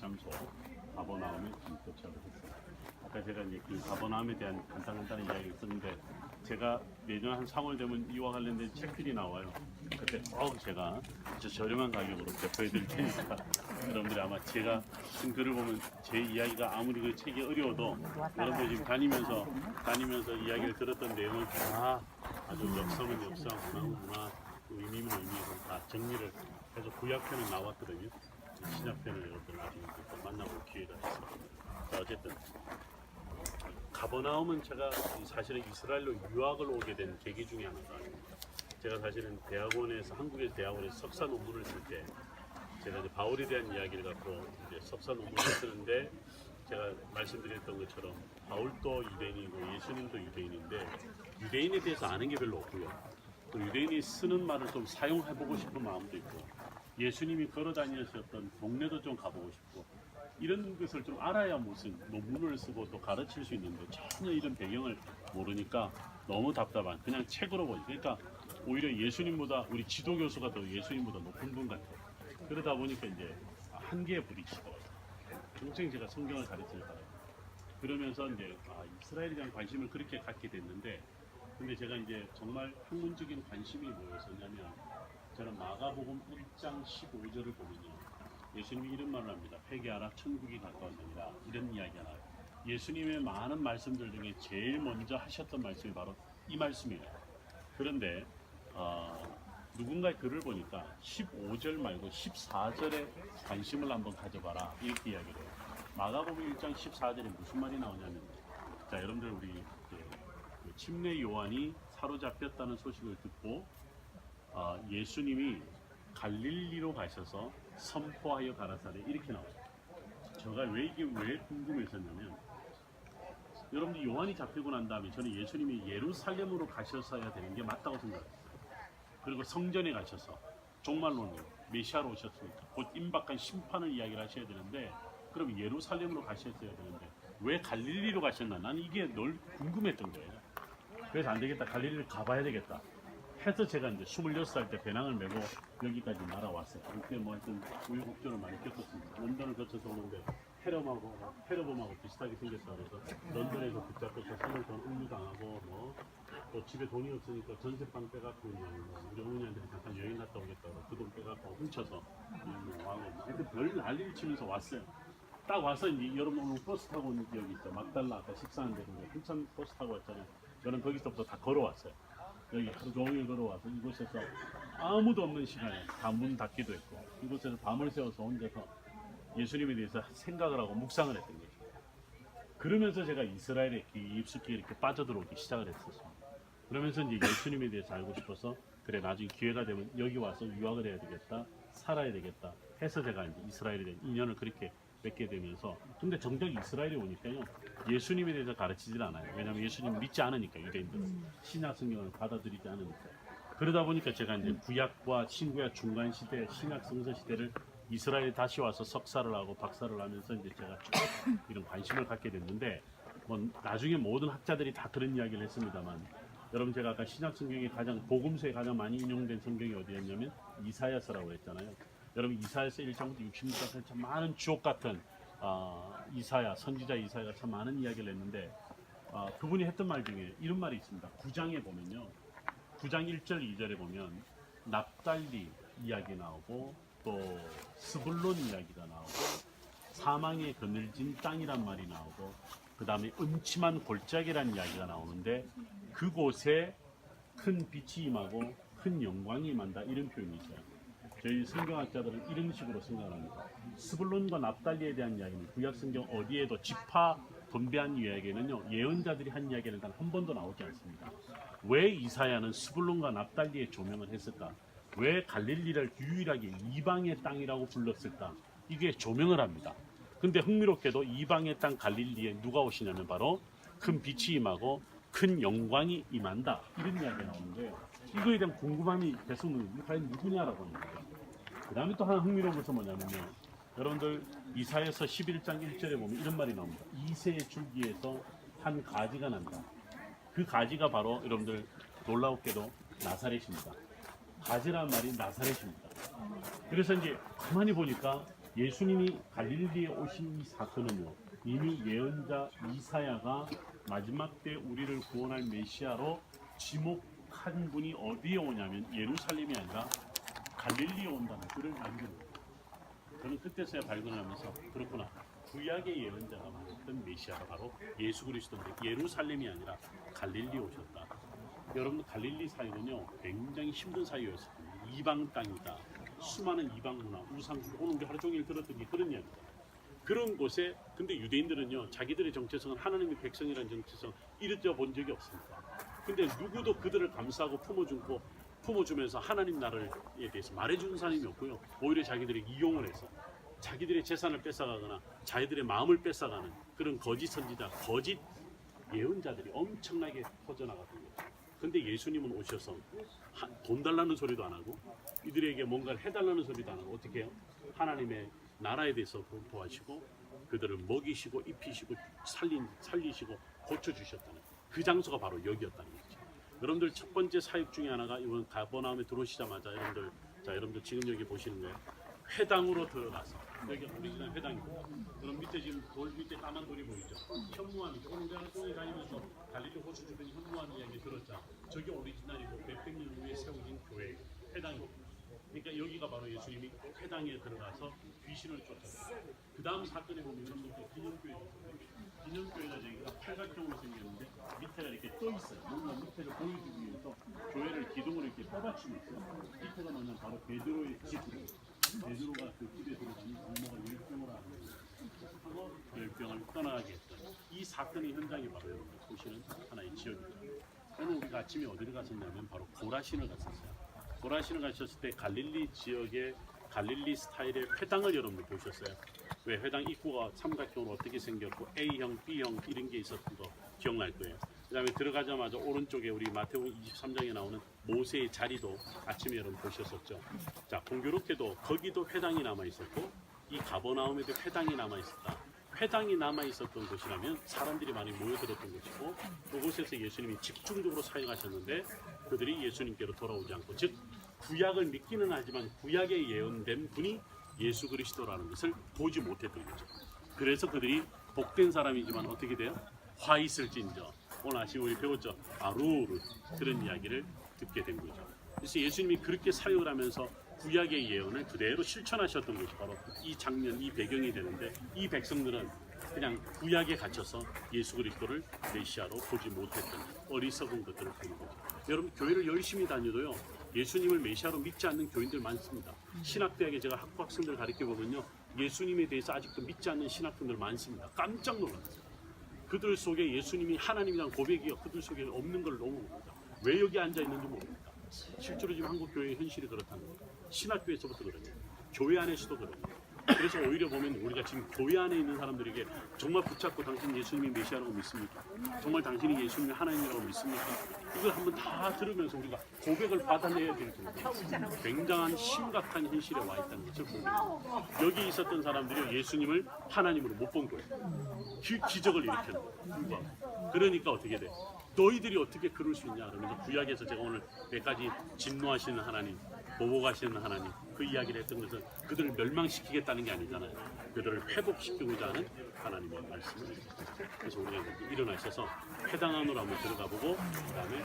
장소 가버나움에 도착을 했어요. 아까 제가 이제 그 가버나움에 대한 간단한 이야기를 썼는데 제가 내년 한 3월 되면 이와 관련된 책들이 나와요. 그때 꼭 제가 아주 저렴한 가격으로 배포해드릴 테니까 여러분들이 아마 제가 쓴 글을 보면 제 이야기가 아무리 그 책이 어려워도 여러분들 지금 다니면서 이야기를 들었던 내용을 다 아주 역성은 역성, 문화는 문화, 의미는 의미로 다 정리를 해서 구약편은 나왔거든요. 신약편을 여러분들 나중에 또 만나볼 기회가 있습니다. 자, 어쨌든 가버나움은 제가 사실은 이스라엘로 유학을 오게 된 계기 중에 하나가 제가 사실은 대학원에서 한국의 대학원에서 석사 논문을 쓸 때 제가 이제 바울에 대한 이야기를 갖고 이제 석사 논문을 쓰는데 제가 말씀드렸던 것처럼 바울도 유대인이고 예수님도 유대인인데 유대인에 대해서 아는 게 별로 없고요. 또 유대인이 쓰는 말을 좀 사용해보고 싶은 마음도 있고 예수님이 걸어 다니셨던 동네도 좀 가보고 싶고 이런 것을 좀 알아야 무슨 논문을 쓰고 또 가르칠 수 있는데 전혀 이런 배경을 모르니까 너무 답답한 그냥 책으로 보니 그러니까 오히려 예수님보다 우리 지도교수가 더 예수님보다 높은 분 같아요. 그러다 보니까 이제 한계에 부딪히더라고요. 평생 제가 성경을 가르칠 거예요. 그러면서 이제 이스라엘에 대한 관심을 그렇게 갖게 됐는데 근데 제가 이제 정말 학문적인 관심이 뭐였었냐면 저는 마가복음 1장 15절을 보면요. 예수님이 이런 말을 합니다. 회개하라 천국이 가까웠느니라 이런 이야기가 나와요. 예수님의 많은 말씀들 중에 제일 먼저 하셨던 말씀이 바로 이 말씀이에요. 그런데 누군가의 글을 보니까 15절 말고 14절에 관심을 한번 가져봐라 이렇게 이야기를 해요. 마가복음 1장 14절에 무슨 말이 나오냐면 자 여러분들 우리 그 침례 요한이 사로잡혔다는 소식을 듣고 예수님이 갈릴리로 가셔서 선포하여 가라사대 이렇게 나와요. 제가 이게 왜 궁금했었냐면 여러분들 요한이 잡히고 난 다음에 저는 예수님이 예루살렘으로 가셨어야 되는 게 맞다고 생각했어요. 그리고 성전에 가셔서 종말론으로 메시아로 오셨으니까 곧 임박한 심판을 이야기를 하셔야 되는데 그럼 예루살렘으로 가셨어야 되는데 왜 갈릴리로 가셨나 나는 이게 늘 궁금했던 거예요. 그래서 안 되겠다 갈릴리를 가봐야 되겠다 해서 제가 이제 26살 때 배낭을 메고 여기까지 날아왔어요. 그때 뭐 하여튼 우여곡절을 많이 겪었습니다. 런던을 거쳐서 오는데 테러범하고 비슷하게 생겼다 그래서 런던에서 붙잡혀서 생일돈 응유당하고 또 집에 돈이 없으니까 전세방 빼갖고 우리 어머니한테 잠깐 여행 갔다 오겠다고 그 돈 빼갖고 훔쳐서 와고 하여튼 별 난리를 치면서 왔어요. 딱 와서 이제 여러분 오늘 버스 타고 온 기억이 있죠. 막달라 아까 식사하는데 한참 버스 타고 왔잖아요. 저는 거기서부터 다 걸어왔어요. 여기 하루 종일 걸어와서 이곳에서 아무도 없는 시간에 다 문 닫기도 했고 이곳에서 밤을 새워서 혼자서 예수님에 대해서 생각을 하고 묵상을 했던 거죠. 그러면서 제가 이스라엘에 깊숙이 이렇게 빠져들어오기 시작을 했었습니다. 그러면서 이제 예수님에 대해서 알고 싶어서 그래 나중에 기회가 되면 여기 와서 유학을 해야 되겠다 살아야 되겠다 해서 제가 이제 이스라엘에 대한 인연을 그렇게 맺게 되면서 근데 정작 이스라엘에 오니까요 예수님에 대해서 가르치질 않아요. 왜냐하면 예수님 믿지 않으니까 유대인들은 신약 성경을 받아들이지 않으니까 그러다 보니까 제가 이제 구약과 신구약 중간 시대 신약 성서 시대를 이스라엘에 다시 와서 석사를 하고 박사를 하면서 이제 제가 쭉 이런 관심을 갖게 됐는데 뭐 나중에 모든 학자들이 다 그런 이야기를 했습니다만 여러분 제가 아까 신약 성경에 가장 복음서에 가장 많이 인용된 성경이 어디였냐면 이사야서라고 했잖아요. 여러분 이사야서 1장부터 60절까지 참 많은 주옥 같은 이사야 선지자 이사야가 참 많은 이야기를 했는데 그분이 했던 말 중에 이런 말이 있습니다. 9장에 보면요 9장 1절 2절에 보면 납달리 이야기 나오고 또 스불론 이야기가 나오고 사망의 그늘진 땅이란 말이 나오고 그 다음에 음침한 골짜기란 이야기가 나오는데 그곳에 큰 빛이 임하고 큰 영광이 임한다 이런 표현이 있어요. 저희 성경학자들은 이런 식으로 생각을 합니다. 스불론과 납달리에 대한 이야기는 구약 성경 어디에도 지파 분배한 이야기는요 예언자들이 한 이야기는 단 한 번도 나오지 않습니다. 왜 이사야는 스불론과 납달리의 조명을 했을까? 왜 갈릴리를 유일하게 이방의 땅이라고 불렀을까? 이게 조명을 합니다. 근데 흥미롭게도 이방의 땅 갈릴리에 누가 오시냐면 바로 큰 빛이 임하고 큰 영광이 임한다 이런 이야기가 나오는데요. 이거에 대한 궁금함이 계속 과연 누구냐라고 하는 거예요. 그 다음에 또 하나 흥미로운 것은 뭐냐면요. 여러분들 이사야서 11장 1절에 보면 이런 말이 나옵니다. 이새의 줄기에서 한 가지가 난다. 그 가지가 바로 여러분들 놀라웠게도 나사렛입니다. 가지라는 말이 나사렛입니다. 그래서 이제 가만히 보니까 예수님이 갈릴리에 오신 이 사건은요, 이미 예언자 이사야가 마지막 때 우리를 구원할 메시아로 지목한 분이 어디에 오냐면 예루살렘이 아니라 갈릴리에 온다는 글을 남겨놓은 거예요. 저는 그때서야 발견하면서 그렇구나, 구약의 예언자가 말했던 메시아가 바로 예수 그리스도인데 예루살렘이 아니라 갈릴리에 오셨다. 여러분, 갈릴리 사역은요 굉장히 힘든 사역이었습니다. 이방 땅이다, 수많은 이방 문화, 우상숭, 오늘 우리 하루 종일 들었던 게 그런 이야기다. 그런 곳에 근데 유대인들은요 자기들의 정체성은 하나님의 백성이라는 정체성 잊어본 적이 없습니다. 근데 누구도 그들을 감싸고 품어주면서 하나님 나라에 대해서 말해주는 사람이 없고요, 오히려 자기들이 이용을 해서 자기들의 재산을 뺏어가거나 자기들의 마음을 뺏어가는 그런 거짓 선지자, 거짓 예언자들이 엄청나게 퍼져나가던 거죠. 근데 예수님은 오셔서 돈 달라는 소리도 안 하고 이들에게 뭔가를 해달라는 소리도 안 하고 어떻게 해요? 하나님의 나라에 대해서 도와주시고 그들을 먹이시고 입히시고 살리시고 고쳐주셨다는 그 장소가 바로 여기였다는 거죠. 여러분들 첫 번째 사역 중에 하나가 이번 가버나움에 들어오시자마자 여러분들 지금 여기 보시는 거예요. 회당으로 들어가서 여기 오리지널 회당입니다. 그럼 밑에 지금 돌 밑에 까만 돌이 보이죠? 현무암이죠. 오늘 우리가 똥에 다니면서 갈릴리 호수 주변 현무암 이야기 들었죠? 저게 오리지널이고 몇백 년 후에 세워진 교회 회당입니다. 그러니까 여기가 바로 예수님이 회당에 들어가서 귀신을 쫓았어요. 그 다음 사건에 보면 여러분들 기념교회가 저기가 팔각형으로 생겼는데 밑에가 이렇게 떠 있어요. 뭔가 밑에를 보여주기 위해서 교회를 기둥으로 이렇게 떠받치고 있어요. 밑에가 뭐냐면 바로 베드로의 집이에요. 베드로가 그 집에 들어가니 부모가 열병을 하고 열병을 떠나게 했던 이 사건의 현장이 바로 여러분들 보시는 하나의 지역이죠. 오늘 우리가 아침에 어디를 갔었냐면 바로 고라신을 갔었어요. 고라신을 가셨을 때 갈릴리 지역의 갈릴리 스타일의 회당을 여러분들 보셨어요. 왜 회당 입구가 삼각형으로 어떻게 생겼고 A형, B형 이런 게 있었던 거 기억날 거예요. 그 다음에 들어가자마자 오른쪽에 우리 마태복음 23장에 나오는 모세의 자리도 아침에 여러분 보셨었죠. 자, 공교롭게도 거기도 회당이 남아있었고 이 가버나움에도 회당이 남아있었다. 회당이 남아있었던 곳이라면 사람들이 많이 모여들었던 곳이고 그곳에서 예수님이 집중적으로 사역하셨는데 그들이 예수님께로 돌아오지 않고, 즉 구약을 믿기는 하지만 구약에 예언된 분이 예수 그리스도라는 것을 보지 못했던 거죠. 그래서 그들이 복된 사람이지만 어떻게 돼요? 화 있을진저, 오늘 아침에 우리 배웠죠? 아루르, 그런 이야기를 듣게 된 거죠. 그래서 예수님이 그렇게 사역을 하면서 구약의 예언을 그대로 실천하셨던 것이 바로 이 장면, 이 배경이 되는데 이 백성들은 그냥 구약에 갇혀서 예수 그리스도를 메시아로 보지 못했던 어리석은 것들을 보는 거죠. 여러분, 교회를 열심히 다녀도요 예수님을 메시아로 믿지 않는 교인들 많습니다. 신학대학에 제가 학부학생들 가르쳐보면요 예수님에 대해서 아직도 믿지 않는 신학생들 많습니다. 깜짝 놀랐어요. 그들 속에 예수님이 하나님이라는 고백이 그들 속에 없는 걸 너무 모릅니다. 왜 여기 앉아 있는지 모릅니다. 실제로 지금 한국 교회의 현실이 그렇다는 거예요. 신학교에서부터 그러냐, 교회 안에서도 그러냐. 그래서 오히려 보면 우리가 지금 교회 안에 있는 사람들에게 정말 붙잡고 당신 예수님이 메시아라고 믿습니까? 정말 당신이 예수님이 하나님이라고 믿습니까? 이걸 한번 다 들으면서 우리가 고백을 받아내야 될 정도로 굉장한 심각한 현실에 와 있다는 것을 보고 여기 있었던 사람들이 예수님을 하나님으로 못 본 거예요. 기적을 일으켰는 거예요. 그러니까 어떻게 돼? 너희들이 어떻게 그럴 수 있냐 그러면서 구약에서 제가 오늘 몇 가지 진노하시는 하나님, 보복하시는 하나님 그 이야기를 했던 것은 그들을 멸망시키겠다는 게 아니잖아요. 그들을 회복시키고자 하는 하나님의 말씀을. 그래서 우리가 일어나셔서 회당 안으로 한번 들어가 보고 그 다음에